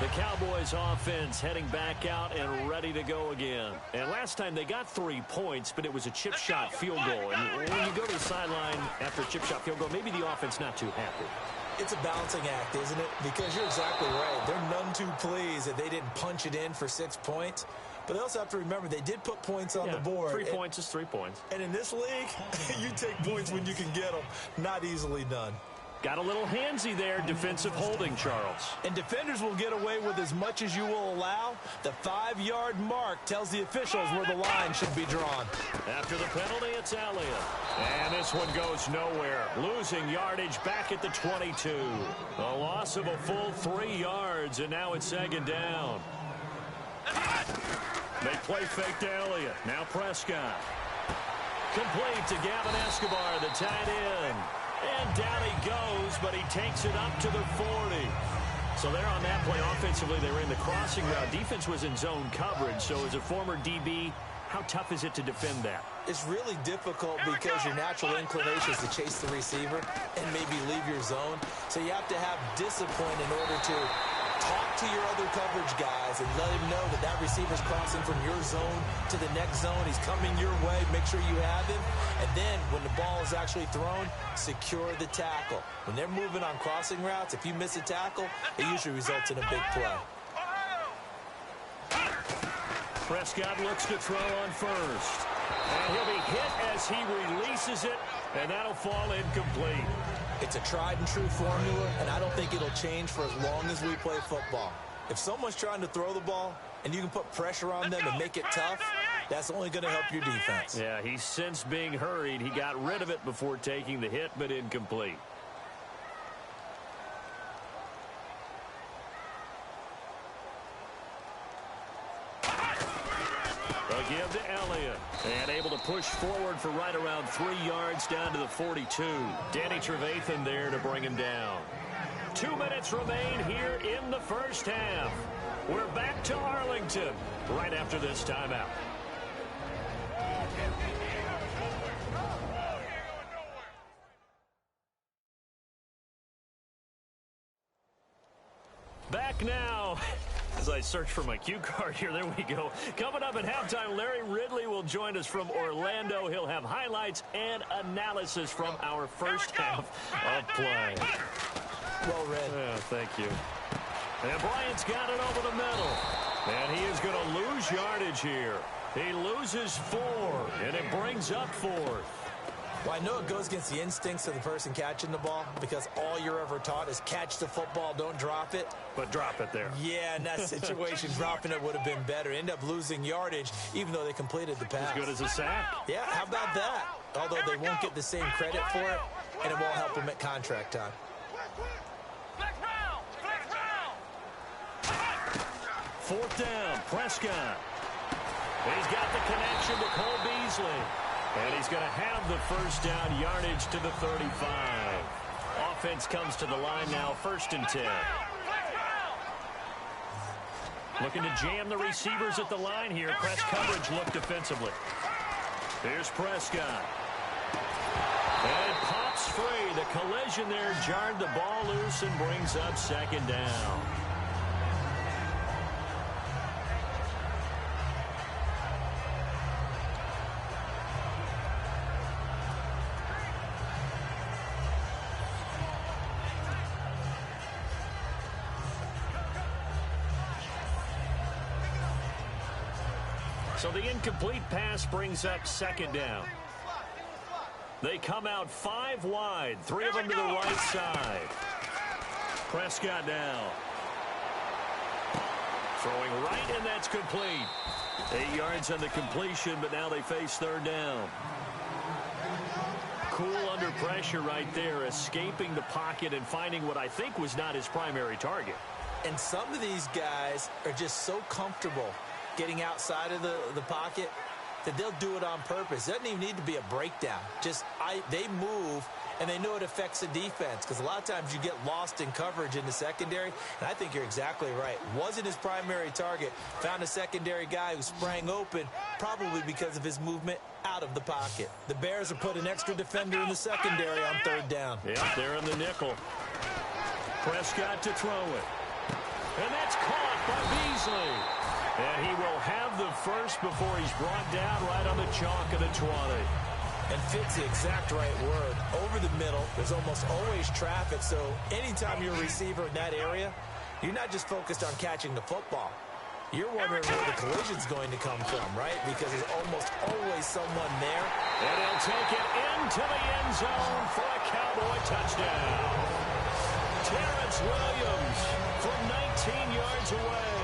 The Cowboys offense heading back out and ready to go again. And last time they got 3 points, but it was a chip shot field goal. And when you go to the sideline after a chip shot field goal, maybe the offense not too happy. It's a balancing act, isn't it? Because you're exactly right. They're none too pleased that they didn't punch it in for 6 points. But they also have to remember they did put points on the board. 3 points is 3 points. And in this league, you take points when you can get them. Not easily done. Got a little handsy there, defensive holding, Charles. And defenders will get away with as much as you will allow. The 5-yard mark tells the officials where the line should be drawn. After the penalty, it's Elliott. And this one goes nowhere. Losing yardage back at the 22. A loss of a full 3 yards, and now it's second down. They play fake to Elliott. Now Prescott. Complete to Gavin Escobar, the tight end. And down he goes, but he takes it up to the 40. So there on that play, offensively, they were in the crossing route. Defense was in zone coverage. So as a former DB, how tough is it to defend that? It's really difficult because your natural inclination is to chase the receiver and maybe leave your zone. So you have to have discipline in order to talk to your other coverage guys and let him know that that receiver's crossing from your zone to the next zone. He's coming your way. Make sure you have him. And then when the ball is actually thrown, secure the tackle. When they're moving on crossing routes, if you miss a tackle, it usually results in a big play. Prescott looks to throw on first. And he'll be hit as he releases it, and that'll fall incomplete. It's a tried-and-true formula, and I don't think it'll change for as long as we play football. If someone's trying to throw the ball and you can put pressure on them and make it tough, that's only going to help your defense. Yeah, he's since being hurried. He got rid of it before taking the hit, but incomplete. A give to Elliott. And able to push forward for right around 3 yards down to the 42. Danny Trevathan there to bring him down. 2 minutes remain here in the first half. We're back to Arlington right after this timeout. Back now. As I search for my cue card here, there we go. Coming up at halftime, Larry Ridley will join us from Orlando. He'll have highlights and analysis from our first half of play. Well read. Yeah, thank you. And Bryant's got it over the middle. And he is going to lose yardage here. He loses 4, and it brings up 4th. Well, I know it goes against the instincts of the person catching the ball because all you're ever taught is catch the football, don't drop it. But drop it there. Yeah, in that situation, dropping it would have been better. End up losing yardage, even though they completed the pass. As good as a sack. Yeah, how about that? Although they won't get the same credit for it, and it won't help them at contract time. Fourth down, Prescott. He's got the connection to Cole Beasley. And he's going to have the first down yardage to the 35. Offense comes to the line now, 1st and 10. Looking to jam the receivers at the line here. Press coverage look defensively. Here's Prescott. And it pops free. The collision there jarred the ball loose and brings up 2nd down. So the incomplete pass brings up 2nd down. They come out 5 wide, 3 of them to the right side. Prescott now. Throwing right, and that's complete. 8 yards on the completion, but now they face 3rd down. Cool under pressure right there, escaping the pocket and finding what I think was not his primary target. And some of these guys are just so comfortable getting outside of the pocket that they'll do it on purpose. It doesn't even need to be a breakdown. They move, and they know it affects the defense because a lot of times you get lost in coverage in the secondary, and I think you're exactly right. Wasn't his primary target. Found a secondary guy who sprang open, probably because of his movement out of the pocket. The Bears have put an extra defender in the secondary on 3rd down. Yep, they're in the nickel. Prescott to throw it. And that's caught by Beasley. And he will have the first before he's brought down right on the chalk of the 20. And fit's the exact right word. Over the middle, there's almost always traffic, so anytime you're a receiver in that area, you're not just focused on catching the football. You're wondering where the collision's going to come from, right? Because there's almost always someone there. And he'll take it into the end zone for a Cowboy touchdown. Terrence Williams from 19 yards away.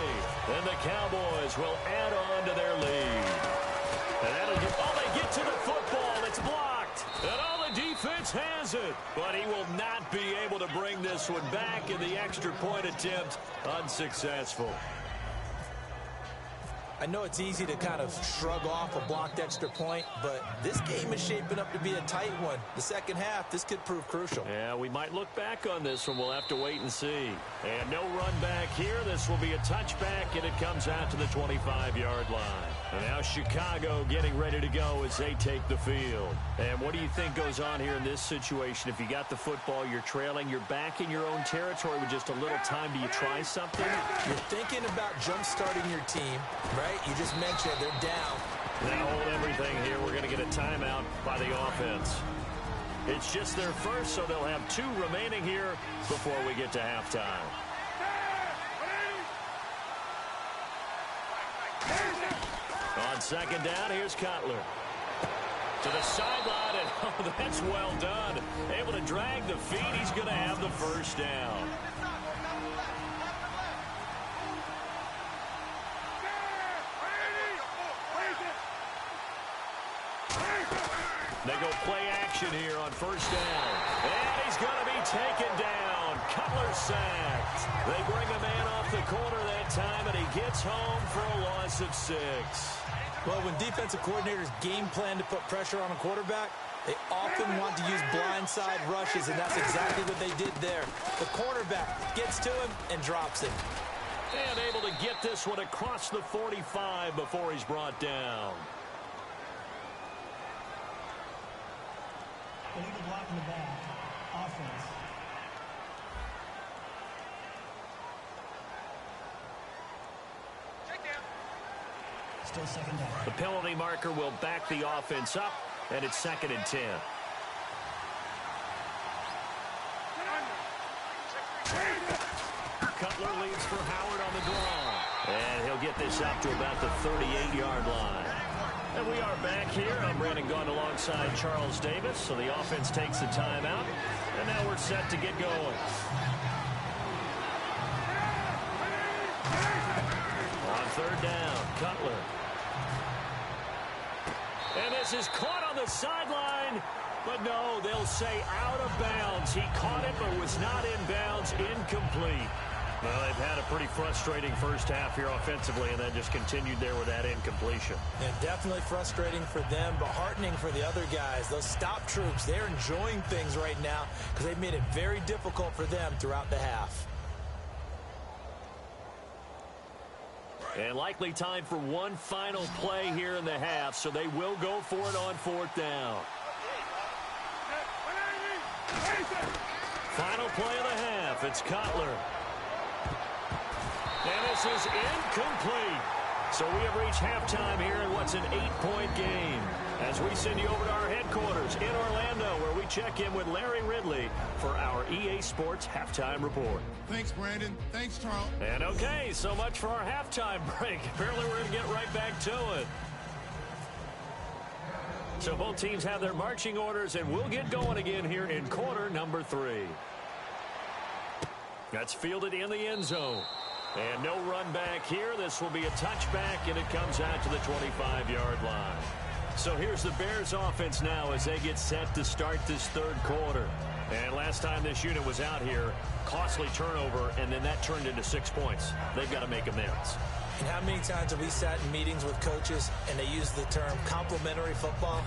And the Cowboys will add on to their lead. And that'll get, oh, they get to the football. It's blocked. And all the defense has it. But he will not be able to bring this one back, in the extra point attempt unsuccessful. I know it's easy to kind of shrug off a blocked extra point, but this game is shaping up to be a tight one. The second half, this could prove crucial. Yeah, we might look back on this one. We'll have to wait and see. And no run back here. This will be a touchback, and it comes out to the 25-yard line. And now Chicago getting ready to go as they take the field. And what do you think goes on here in this situation? If you got the football, you're trailing, you're back in your own territory with just a little time. Do you try something? You're thinking about jump-starting your team, right? You just mentioned they're down. They hold everything here. We're going to get a timeout by the offense. It's just their first, so they'll have 2 remaining here before we get to halftime. On second down, here's Cutler. To the sideline, and oh, that's well done. Able to drag the feet. He's going to have the first down. They go play action here on first down. And he's going to be taken down. Cutler sacked. They bring a man off the corner that time, and he gets home for a loss of 6. Well, when defensive coordinators game plan to put pressure on a quarterback, they often want to use blindside rushes, and that's exactly what they did there. The quarterback gets to him and drops it. And able to get this one across the 45 before he's brought down. Illegal block in the back. Offense. Still second down. The penalty marker will back the offense up, and it's 2nd and 10. Cutler leads for Howard on the draw. And he'll get this up to about the 38-yard line. And we are back here. I'm Brandon Gaughan alongside Charles Davis. So the offense takes the timeout. And now we're set to get going. On third down, Cutler. And this is caught on the sideline. But no, they'll say out of bounds. He caught it, but was not in bounds. Incomplete. Well, they've had a pretty frustrating first half here offensively, and then just continued there with that incompletion. And definitely frustrating for them, but heartening for the other guys. Those stop troops, they're enjoying things right now because they've made it very difficult for them throughout the half. And likely time for one final play here in the half, so they will go for it on 4th down. Final play of the half. It's Cutler. And this is incomplete. So we have reached halftime here in what's an 8-point game. As we send you over to our headquarters in Orlando, where we check in with Larry Ridley for our EA Sports Halftime Report. Thanks, Brandon. Thanks, Charles. And okay, so much for our halftime break. Apparently we're going to get right back to it. So both teams have their marching orders, and we'll get going again here in quarter number 3. That's fielded in the end zone. And no run back here. This will be a touchback, and it comes out to the 25-yard line. So here's the Bears offense now as they get set to start this third quarter. And last time this unit was out here, costly turnover, and then that turned into 6 points. They've got to make amends. And how many times have we sat in meetings with coaches and they use the term complementary football?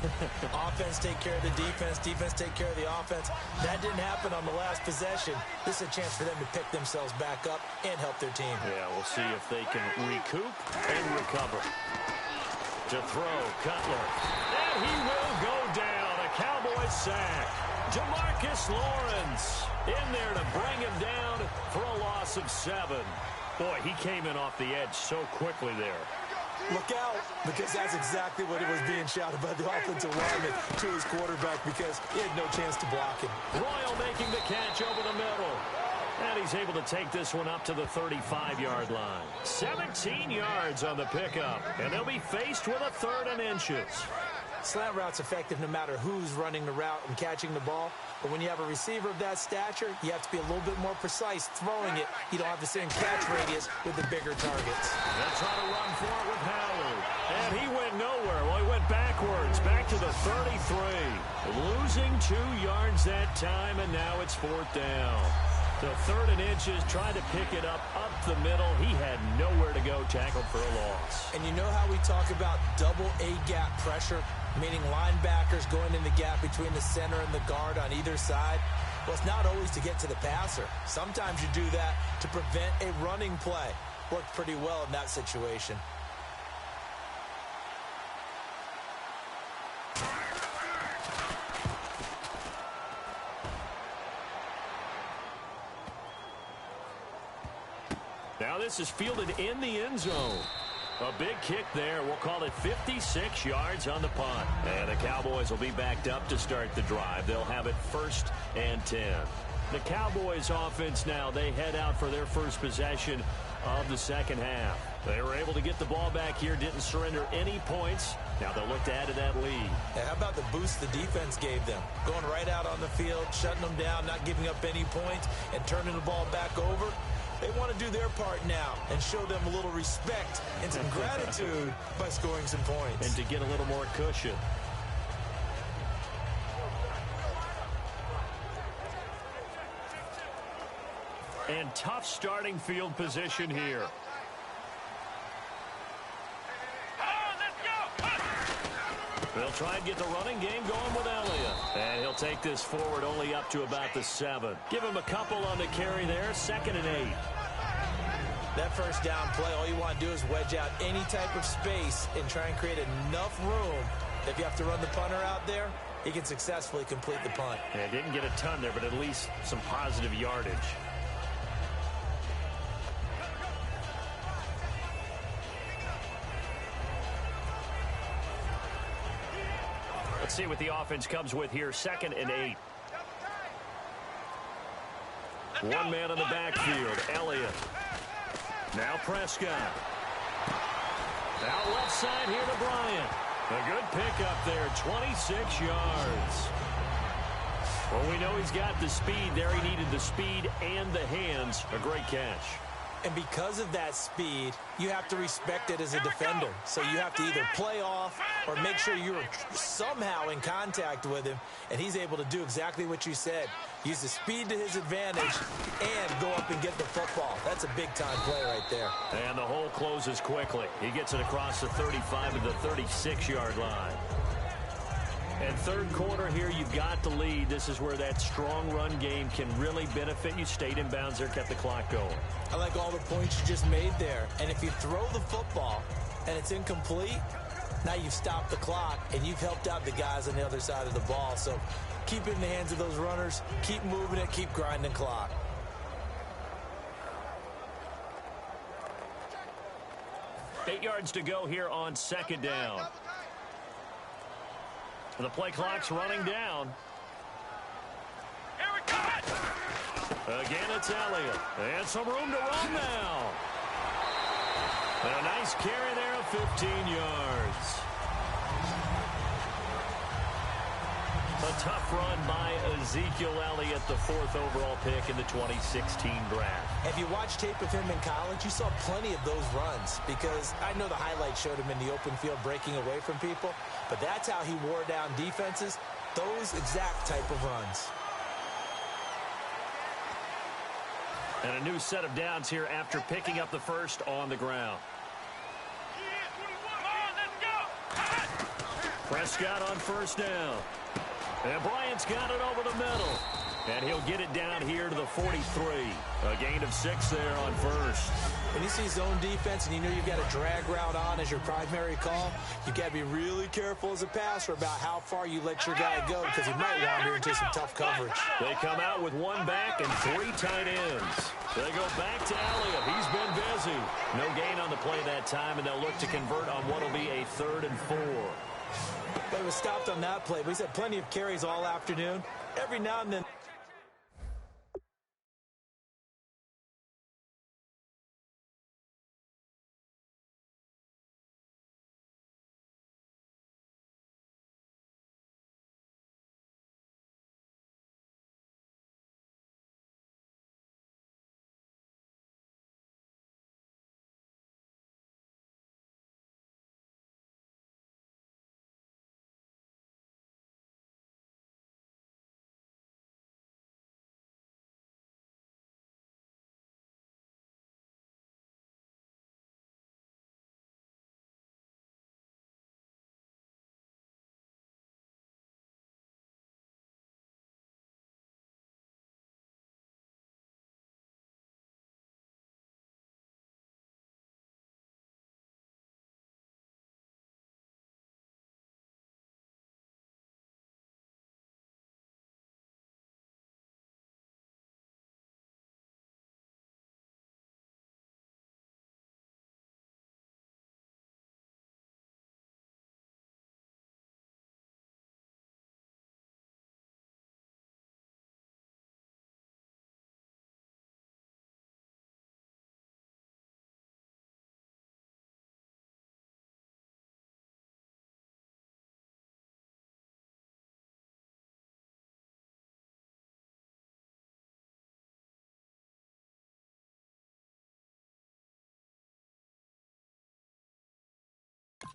Offense take care of the defense, defense take care of the offense. That didn't happen on the last possession. This is a chance for them to pick themselves back up and help their team. Yeah, we'll see if they can recoup and recover. To throw, Cutler. And he will go down. A Cowboys sack. DeMarcus Lawrence in there to bring him down for a loss of 7. Boy, he came in off the edge so quickly there. Look out, because that's exactly what it was being shouted by the offensive lineman to his quarterback, because he had no chance to block him. Royal making the catch over the middle. And he's able to take this one up to the 35-yard line. 17 yards on the pickup, and they'll be faced with a 3rd and inches. Slant route's effective no matter who's running the route and catching the ball. But when you have a receiver of that stature, you have to be a little bit more precise throwing it. You don't have the same catch radius with the bigger targets. They'll try to run for it with Howard. And he went nowhere. Well, he went backwards, back to the 33. Losing 2 yards that time, and now it's 4th down. The 3rd and inches, tried to pick it up the middle. He had nowhere to go, tackled for a loss. And you know how we talk about double A-gap pressure, meaning linebackers going in the gap between the center and the guard on either side? Well, it's not always to get to the passer. Sometimes you do that to prevent a running play. Worked pretty well in that situation. Now this is fielded in the end zone. A big kick there. We'll call it 56 yards on the punt. And the Cowboys will be backed up to start the drive. They'll have it 1st and 10. The Cowboys offense now, they head out for their first possession of the second half. They were able to get the ball back here, didn't surrender any points. Now they'll look to add to that lead. Yeah, how about the boost the defense gave them? Going right out on the field, shutting them down, not giving up any points, and turning the ball back over. They want to do their part now and show them a little respect and some gratitude by scoring some points. And to get a little more cushion. And tough starting field position here. They'll try and get the running game going with Elliott. And he'll take this forward only up to about the 7. Give him a couple on the carry there. 2nd and 8. That first down play, all you want to do is wedge out any type of space and try and create enough room. If you have to run the punter out there, he can successfully complete the punt. Yeah, didn't get a ton there, but at least some positive yardage. Let's see what the offense comes with here. 2nd and 8. One man in the backfield, Elliott. Now Prescott. Out left side here to Bryant. A good pickup there, 26 yards. Well, we know he's got the speed there. He needed the speed and the hands. A great catch. And because of that speed, you have to respect it as a defender. So you have to either play off or make sure you're somehow in contact with him. And he's able to do exactly what you said. Use the speed to his advantage and go up and get the football. That's a big-time play right there. And the hole closes quickly. He gets it across the 35 to the 36-yard line. And third quarter here, you've got the lead. This is where that strong run game can really benefit you. Stayed in bounds there, kept the clock going. I like all the points you just made there. And if you throw the football and it's incomplete, now you've stopped the clock and you've helped out the guys on the other side of the ball. So keep it in the hands of those runners. Keep moving it. Keep grinding clock. Eight yards to go here on 2nd down. The play clock's running down. Again, it's Elliott. And some room to run now. And a nice carry there of 15 yards. A tough run by Ezekiel Elliott, the 4th overall pick in the 2016 draft. If you watched tape of him in college, you saw plenty of those runs because I know the highlights showed him in the open field breaking away from people, but that's how he wore down defenses, those exact type of runs. And a new set of downs here after picking up the first on the ground. Prescott on 1st down. And Bryant's got it over the middle. And he'll get it down here to the 43. A gain of 6 there on 1st. When you see zone defense and you know you've got a drag route on as your primary call, you've got to be really careful as a passer about how far you let your guy go because he might wander into some tough coverage. They come out with one back and 3 tight ends. They go back to Elliott. He's been busy. No gain on the play that time, and they'll look to convert on what will be a 3rd and 4. But it was stopped on that play. But he's had plenty of carries all afternoon. Every now and then.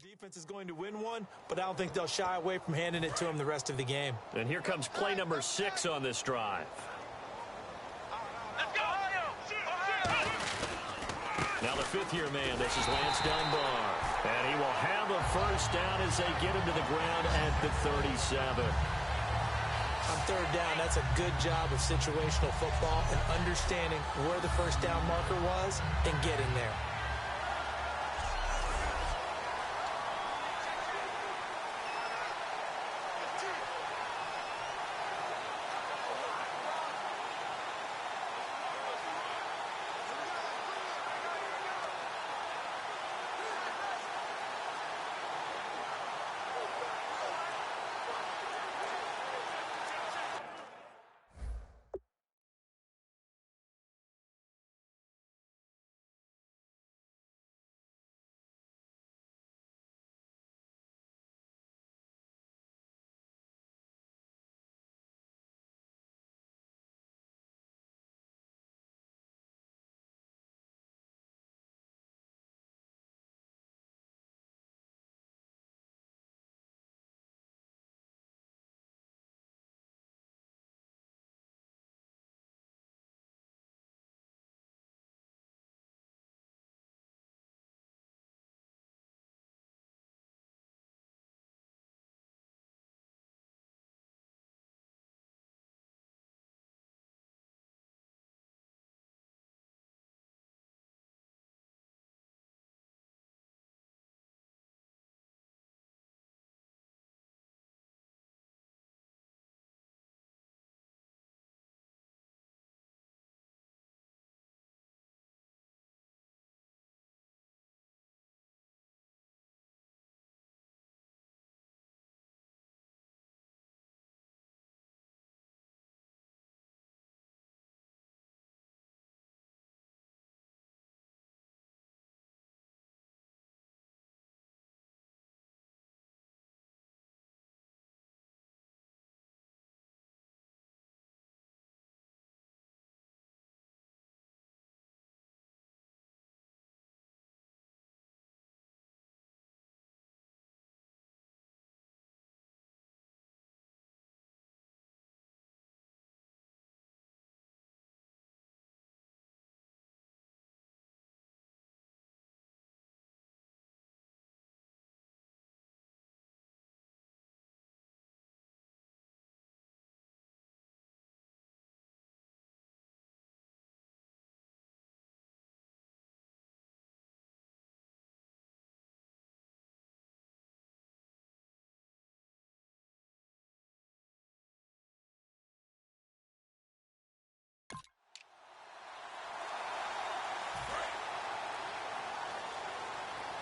Defense is going to win one, but I don't think they'll shy away from handing it to him the rest of the game. And here comes play number 6 on this drive. Let's go! Now the 5th-year man, this is Lance Dunbar. And he will have a first down as they get him to the ground at the 37. On 3rd down, that's a good job of situational football and understanding where the first down marker was and getting there.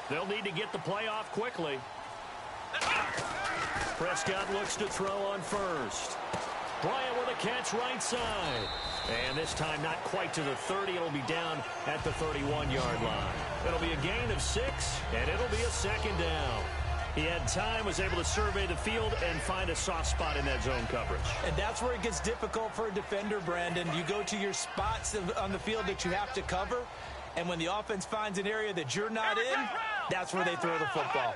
They'll need to get the play off quickly. Prescott looks to throw on first. Bryant with a catch right side. And this time not quite to the 30. It'll be down at the 31-yard line. It'll be a gain of 6, and it'll be a second down. He had time, was able to survey the field and find a soft spot in that zone coverage. And that's where it gets difficult for a defender, Brandon. You go to your spots on the field that you have to cover, and when the offense finds an area that you're not in, that's where they throw the football.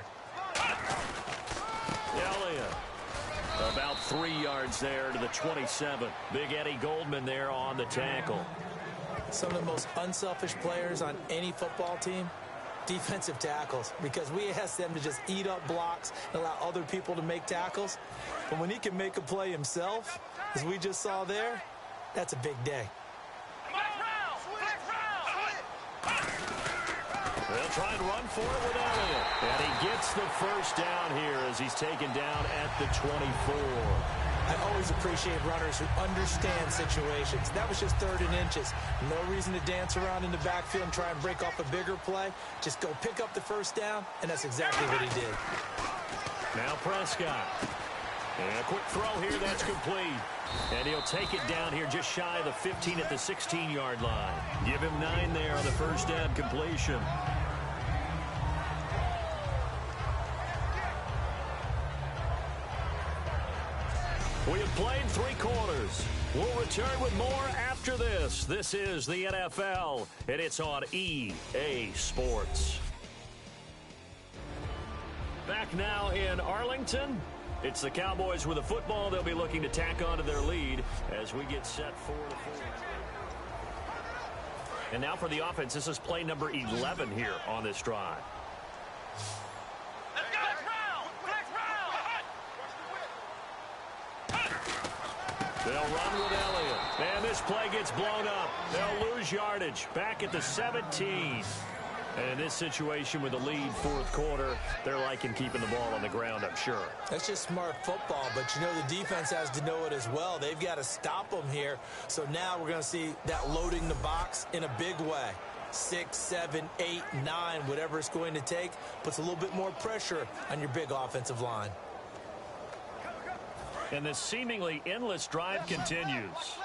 Elliott. About 3 yards there to the 27. Big Eddie Goldman there on the tackle. Some of the most unselfish players on any football team, defensive tackles, because we ask them to just eat up blocks and allow other people to make tackles. But when he can make a play himself, as we just saw there, that's a big day. They'll try and run for it with Elliott. And he gets the first down here as he's taken down at the 24. I always appreciate runners who understand situations. That was just 3rd and inches. No reason to dance around in the backfield and try and break off a bigger play. Just go pick up the first down, and that's exactly what he did. Now Prescott. And a quick throw here, that's complete. And he'll take it down here just shy of the 15 at the 16-yard line. Give him 9 there on the first down completion. We have played 3 quarters. We'll return with more after this. This is the NFL, and it's on EA Sports. Back now in Arlington. It's the Cowboys with the football. They'll be looking to tack onto their lead as we get set 4-4. And now for the offense, this is play number 11 here on this drive. They'll run with Elliott. And this play gets blown up. They'll lose yardage back at the 17. And in this situation with the lead 4th quarter, they're liking keeping the ball on the ground, I'm sure. That's just smart football, but you know the defense has to know it as well. They've got to stop them here. So now we're going to see that loading the box in a big way. 6, 7, 8, 9, whatever it's going to take, puts a little bit more pressure on your big offensive line. And this seemingly endless drive continues.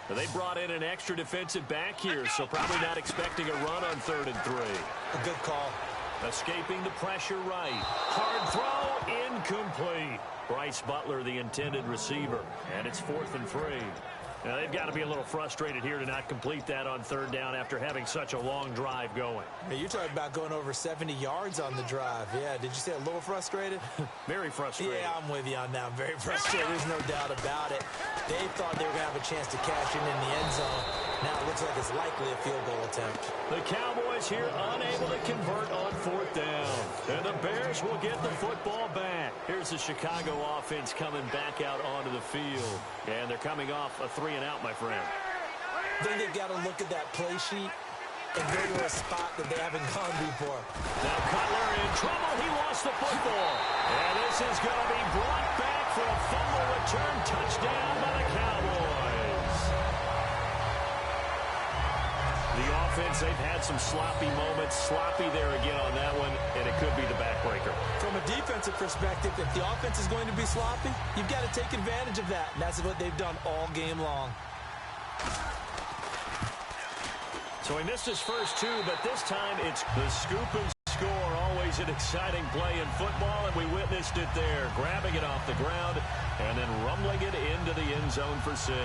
They brought in an extra defensive back here, so probably not expecting a run on 3rd and 3. A good call. Escaping the pressure right. Hard throw, incomplete. Bryce Butler, the intended receiver. And it's 4th and 3. Now, they've got to be a little frustrated here to not complete that on 3rd down after having such a long drive going. Hey, you're talking about going over 70 yards on the drive. Yeah, did you say a little frustrated? Very frustrated. Yeah, I'm with you on that. Very frustrated. There's no doubt about it. They thought they were going to have a chance to cash in the end zone. Now it looks like it's likely a field goal attempt. The Cowboys here unable to convert on 4th down. And the Bears will get the football back. Here's the Chicago offense coming back out onto the field. And they're coming off a 3-and-out, my friend. Then they've got to look at that play sheet and go to a spot that they haven't gone before. Now Cutler in trouble. He lost the football. And this is going to be brought back for a fumble return touchdown by the Cowboys. The offense, they've had some sloppy moments. Sloppy there again on that one, and it could be the backbreaker. From a defensive perspective, if the offense is going to be sloppy, you've got to take advantage of that. And that's what they've done all game long. So he missed his first 2, but this time it's the scoop and score. Always an exciting play in football, and we witnessed it there. Grabbing it off the ground and then rumbling it into the end zone for 6.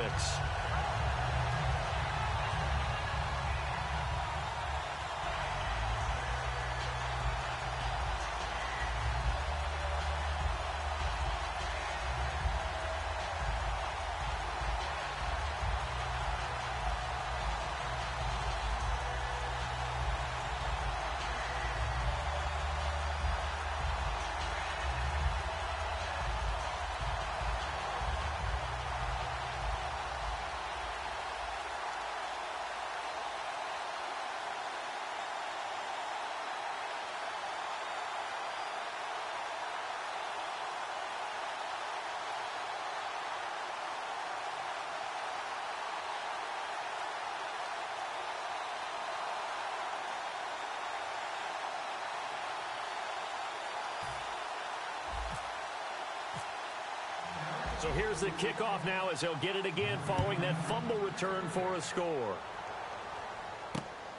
So here's the kickoff now as he'll get it again following that fumble return for a score.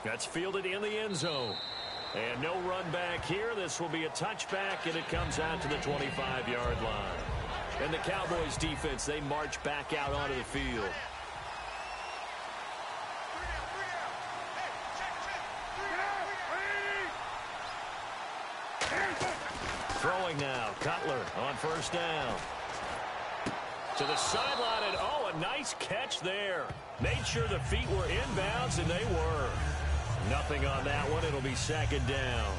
That's fielded in the end zone. And no run back here. This will be a touchback, and it comes out to the 25-yard line. And the Cowboys defense, they march back out onto the field. Throwing now, Cutler on first down. To the sideline, and oh, a nice catch there. Made sure the feet were inbounds, and they were. Nothing on that one. It'll be second down.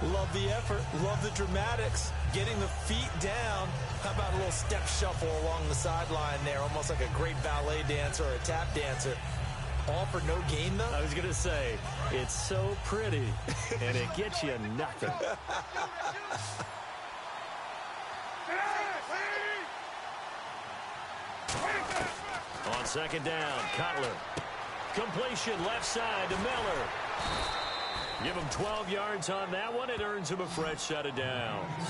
Love the effort. Love the dramatics. Getting the feet down. How about a little step shuffle along the sideline there? Almost like a great ballet dancer or a tap dancer. All for no gain, though? I was going to say, it's so pretty, and it gets you nothing. On second down, Cutler. Completion left side to Miller. Give him 12 yards on that one. It earns him a fresh set of downs.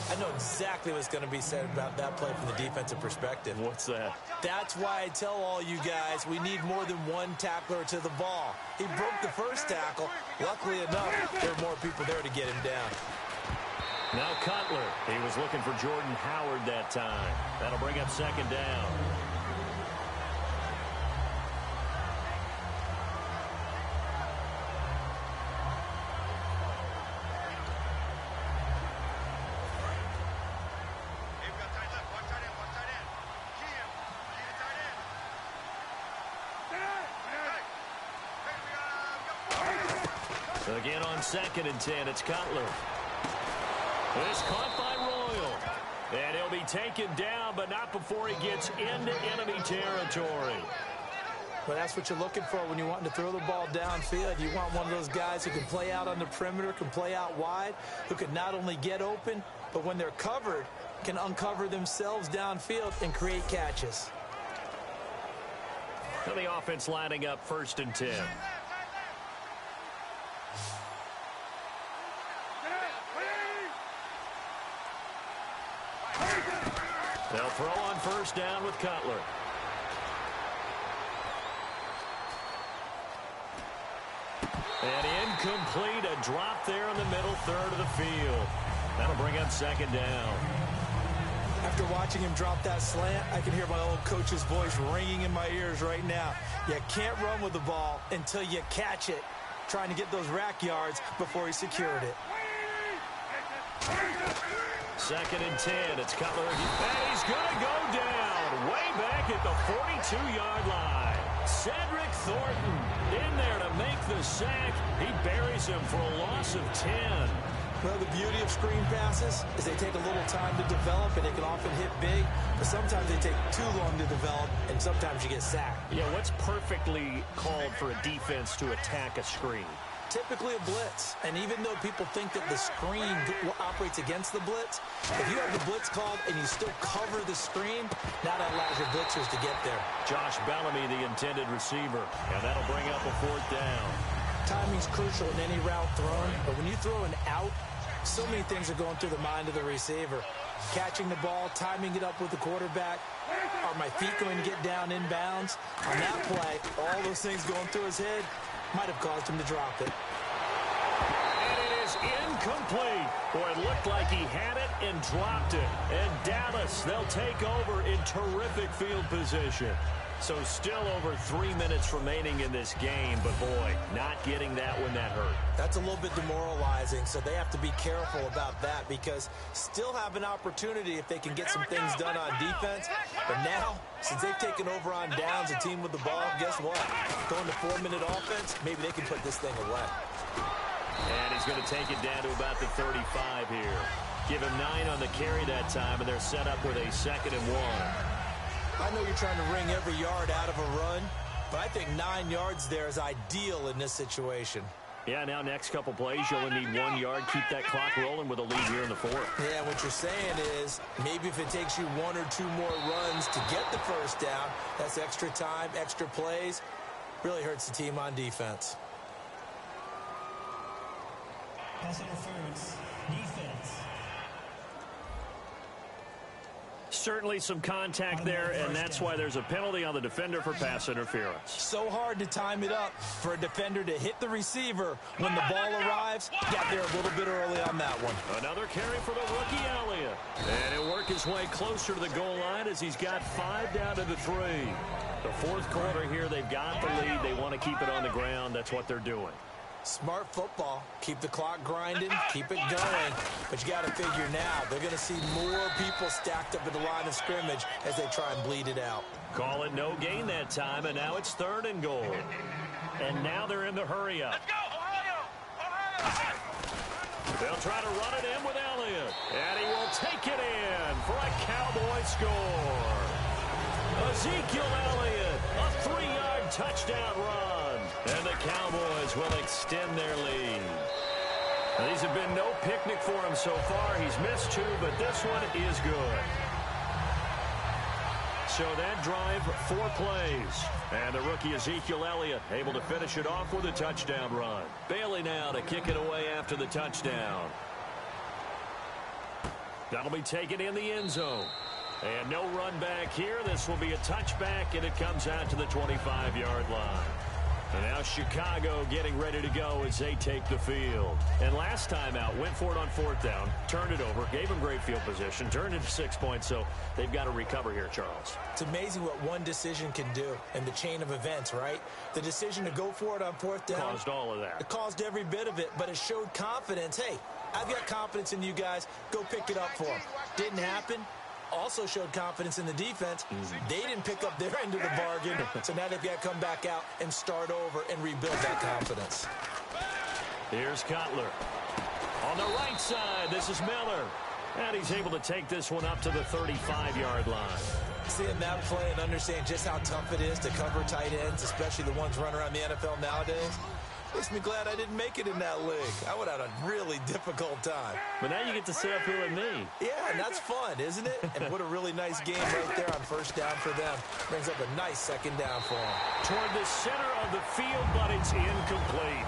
I know exactly what's going to be said about that play from the defensive perspective. What's that? That's why I tell all you guys we need more than one tackler to the ball. He broke the first tackle. Luckily enough, there were more people there to get him down. Now Cutler. He was looking for Jordan Howard that time. That'll bring up second down. So again on second and 10, it's Cutler. It's caught by Royal. And he'll be taken down, but not before he gets into enemy territory. But that's what you're looking for when you're wanting to throw the ball downfield. You want one of those guys who can play out on the perimeter, can play out wide, who can not only get open, but when they're covered, can uncover themselves downfield and create catches. And the offense lining up first and 10. They'll throw on first down with Cutler. And incomplete, a drop there in the middle third of the field. That'll bring up second down. After watching him drop that slant, I can hear my old coach's voice ringing in my ears right now. You can't run with the ball until you catch it, trying to get those rack yards before he secured it. Second and 10. It's Cutler. And he's going to go down way back at the 42-yard line. Cedric Thornton in there to make the sack. He buries him for a loss of 10. Well, the beauty of screen passes is they take a little time to develop, and they can often hit big, but sometimes they take too long to develop, and sometimes you get sacked. Yeah, what's perfectly called for a defense to attack a screen? Typically a blitz, and even though people think that the screen operates against the blitz, if you have the blitz called and you still cover the screen, now that allows your blitzers to get there. Josh Bellamy, the intended receiver, and that'll bring up a fourth down. Timing's crucial in any route thrown, but when you throw an out, so many things are going through the mind of the receiver. Catching the ball, timing it up with the quarterback. Are my feet going to get down inbounds? On that play, all those things going through his head might have caused him to drop it. And it is incomplete. Boy, it looked like he had it and dropped it. And Dallas, they'll take over in terrific field position. So still over 3 minutes remaining in this game, but boy, not getting that one that hurt. That's a little bit demoralizing, so they have to be careful about that because still have an opportunity if they can get some things done on defense. But now, since they've taken over on downs, a team with the ball, guess what? Going to 4-minute offense, maybe they can put this thing away. And he's going to take it down to about the 35 here. Give him 9 on the carry that time, and they're set up with a 2nd and 1. I know you're trying to wring every yard out of a run, but I think 9 yards there is ideal in this situation. Yeah, now next couple plays, you'll only need 1 yard. Keep that clock rolling with a lead here in the 4th. Yeah, what you're saying is maybe if it takes you 1 or 2 more runs to get the first down, that's extra time, extra plays. Really hurts the team on defense. Pass interference. Defense. certainly some contact there, and that's why there's a penalty on the defender for pass interference. So hard to time it up for a defender to hit the receiver when the ball arrives. Got there a little bit early on that one. Another carry for the rookie Elliott. And he'll work his way closer to the goal line as he's got 5 down to the 3. The fourth quarter here, they've got the lead. They want to keep it on the ground. That's what they're doing. Smart football. Keep the clock grinding, keep it going. But you got to figure now, they're going to see more people stacked up at the line of scrimmage as they try and bleed it out. Call it no gain that time, and now it's 3rd and goal. And now they're in the hurry up. Let's go, Ohio! They'll try to run it in with Elliott. And he will take it in for a Cowboy score. Ezekiel Elliott, a 3-yard touchdown run. And the Cowboys will extend their lead. Now, these have been no picnic for him so far. He's missed 2, but this one is good. So that drive, 4 plays. And the rookie Ezekiel Elliott able to finish it off with a touchdown run. Bailey now to kick it away after the touchdown. That'll be taken in the end zone. And no run back here. This will be a touchback, and it comes out to the 25-yard line. And now Chicago getting ready to go as they take the field. And last time out, went for it on 4th down, turned it over, gave them great field position, turned it to 6 points, so they've got to recover here, Charles. It's amazing what one decision can do in the chain of events, right? The decision to go for it on 4th down. Caused all of that. It caused every bit of it, but it showed confidence. Hey, I've got confidence in you guys. Go pick it up for them. Didn't happen. Also showed confidence in the defense. They didn't pick up their end of the bargain, so now they've got to come back out and start over and rebuild that confidence. Here's Cutler. On the right side, this is Miller. And he's able to take this one up to the 35-yard line. Seeing that play and understanding just how tough it is to cover tight ends, especially the ones running around the NFL nowadays, makes me glad I didn't make it in that league. I would have had a really difficult time. But now you get to sit up here with me. Yeah, and that's fun, isn't it? And what a really nice game right there on 1st down for them. Brings up a nice 2nd down for them. Toward the center of the field, but it's incomplete.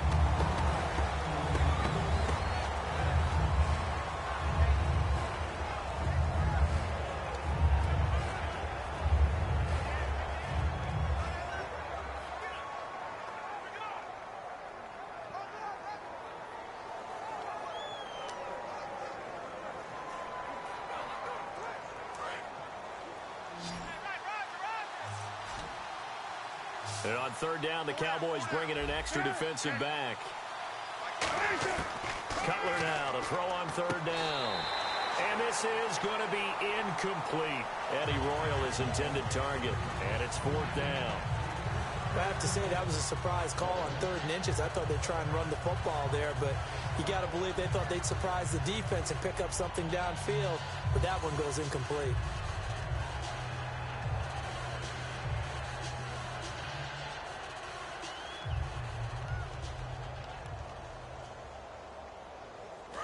And on 3rd down, the Cowboys bring in an extra defensive back. Cutler now to throw on 3rd down. And this is going to be incomplete. Eddie Royal is intended target. And it's 4th down. I have to say that was a surprise call on 3rd and inches. I thought they'd try and run the football there, but you got to believe they thought they'd surprise the defense and pick up something downfield. But that one goes incomplete.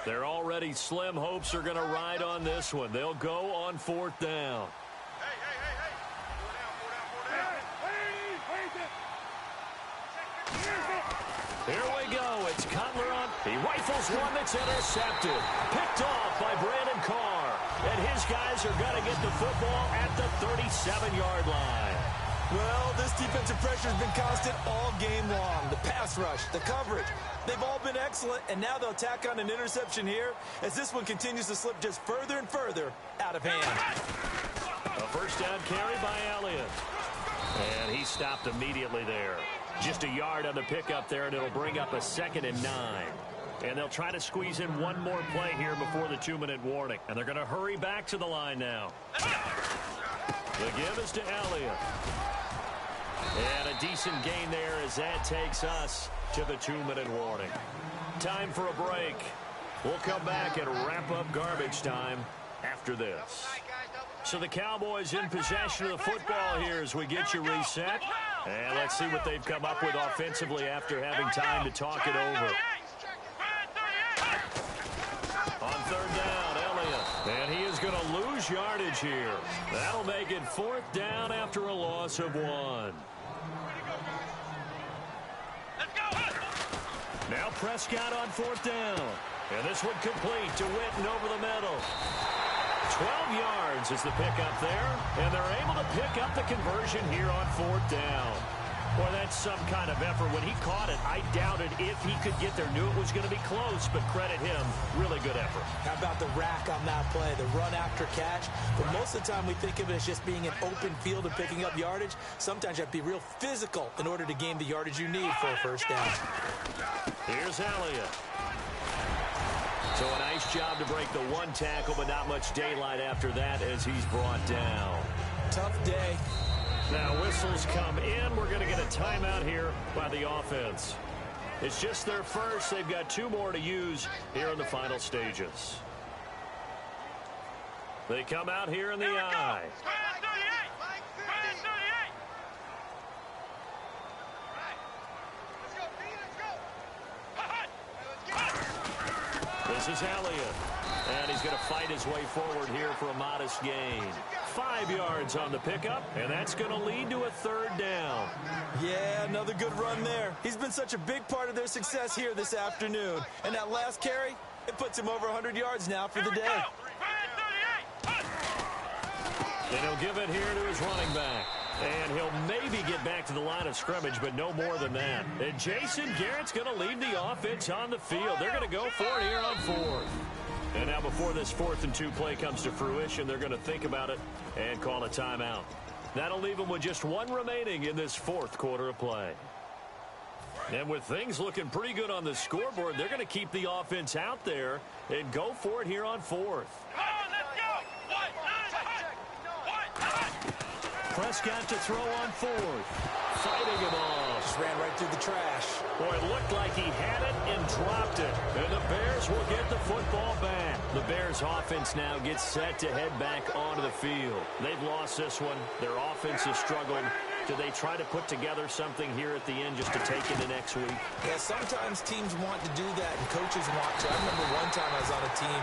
Their already slim hopes are going to ride on this one. They'll go on 4th down. Here we go. It's Cutler on. He rifles one that's intercepted. Picked off by Brandon Carr. And his guys are going to get the football at the 37-yard line. Well, this defensive pressure has been constant all game long. The pass rush, the coverage, they've all been excellent, and now they'll tack on an interception here as this one continues to slip just further and further out of hand. A 1st down carry by Elliott. And he stopped immediately there. Just a yard on the pickup there, and it'll bring up a 2nd and 9. And they'll try to squeeze in one more play here before the 2-minute warning. And they're going to hurry back to the line now. The give is to Elliott. And a decent gain there as that takes us to the 2-minute warning. Time for a break. We'll come back and wrap up garbage time after this. So the Cowboys in possession of the football here as we get you reset. And let's see what they've come up with offensively after having time to talk it over. On 3rd down, Elliott. And he is going to lose yardage here. That'll make it 4th down after a loss of 1. Now Prescott on 4th down. And this one complete to Witten over the middle. 12 yards is the pickup there, and they're able to pick up the conversion here on 4th down. Boy, that's some kind of effort. When he caught it, I doubted if he could get there. Knew it was going to be close, but credit him. Really good effort. How about the rack on that play, the run after catch? But most of the time we think of it as just being an open field and picking up yardage. Sometimes you have to be real physical in order to gain the yardage you need for a first down. Here's Elliott. So a nice job to break the one tackle, but not much daylight after that as he's brought down. Tough day. Now whistles come in. We're going to get a timeout here by the offense. It's just their first. They've got 2 more to use here in the final stages. They come out here in the I. This is Elliott, and he's going to fight his way forward here for a modest gain. 5 yards on the pickup, and that's going to lead to a 3rd down. Yeah, another good run there. He's been such a big part of their success here this afternoon. And that last carry, it puts him over 100 yards now for the day. And he'll give it here to his running back. And he'll maybe get back to the line of scrimmage, but no more than that. And Jason Garrett's going to lead the offense on the field. They're going to go for it here on 4th. And now before this 4th and 2 play comes to fruition, they're going to think about it and call a timeout. That'll leave them with just 1 remaining in this 4th quarter of play. And with things looking pretty good on the scoreboard, they're going to keep the offense out there and go for it here on 4th. Prescott to throw on 4th. Fighting him off. Just ran right through the trash. Boy, it looked like he had it and dropped it. And the Bears will get the football back. The Bears offense now gets set to head back onto the field. They've lost this one. Their offense is struggling. Do they try to put together something here at the end just to take into next week? Yeah, sometimes teams want to do that and coaches want to. I remember one time I was on a team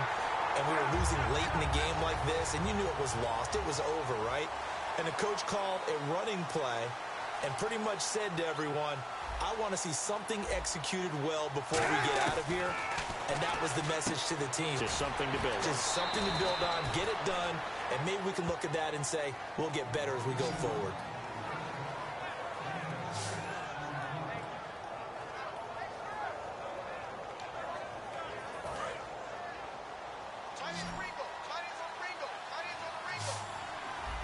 and we were losing late in the game like this, and you knew it was lost. It was over, right? And the coach called a running play and pretty much said to everyone, I want to see something executed well before we get out of here. And that was the message to the team. Just something to build. Just something to build on, get it done, and maybe we can look at that and say, we'll get better as we go forward.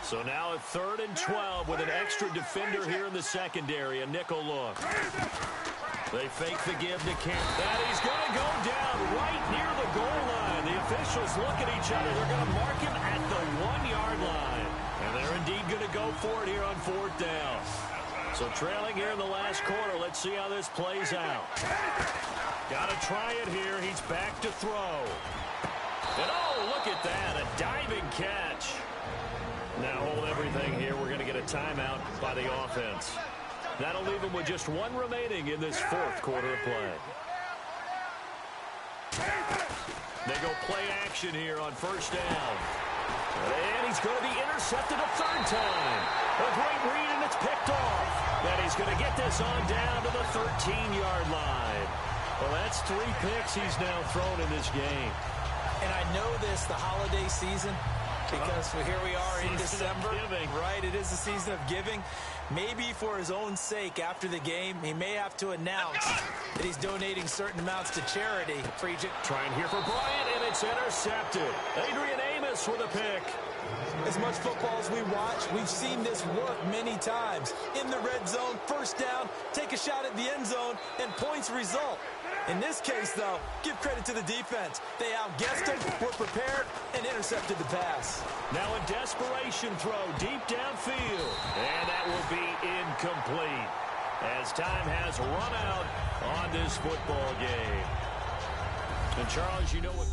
So now a 3rd and 12 with an extra defender here in the secondary. A nickel look. They fake the give to Camp. That he's going to go down right near the goal line. The officials look at each other. They're going to mark him at the 1-yard line. And they're indeed going to go for it here on 4th down. So trailing here in the last quarter. Let's see how this plays out. Got to try it here. He's back to throw. And oh, look at that. A diving catch. Now hold everything here. We're going to get a timeout by the offense. That'll leave them with just 1 remaining in this 4th quarter of play. They go play action here on 1st down. And he's going to be intercepted a 3rd time. A great read, and it's picked off. Then he's going to get this on down to the 13-yard line. Well, that's 3 picks he's now thrown in this game. And I know this, the holiday season, because here we are in December, right? It is the season of giving. Maybe for his own sake, after the game, he may have to announce that he's donating certain amounts to charity. Trying here for Bryant, and it's intercepted. Adrian Amos with a pick. As much football as we watch, we've seen this work many times. In the red zone, 1st down, take a shot at the end zone, and points result. In this case, though, give credit to the defense. They outguessed him, were prepared, and intercepted the pass. Now a desperation throw deep downfield. And that will be incomplete as time has run out on this football game. And, Charles, you know what...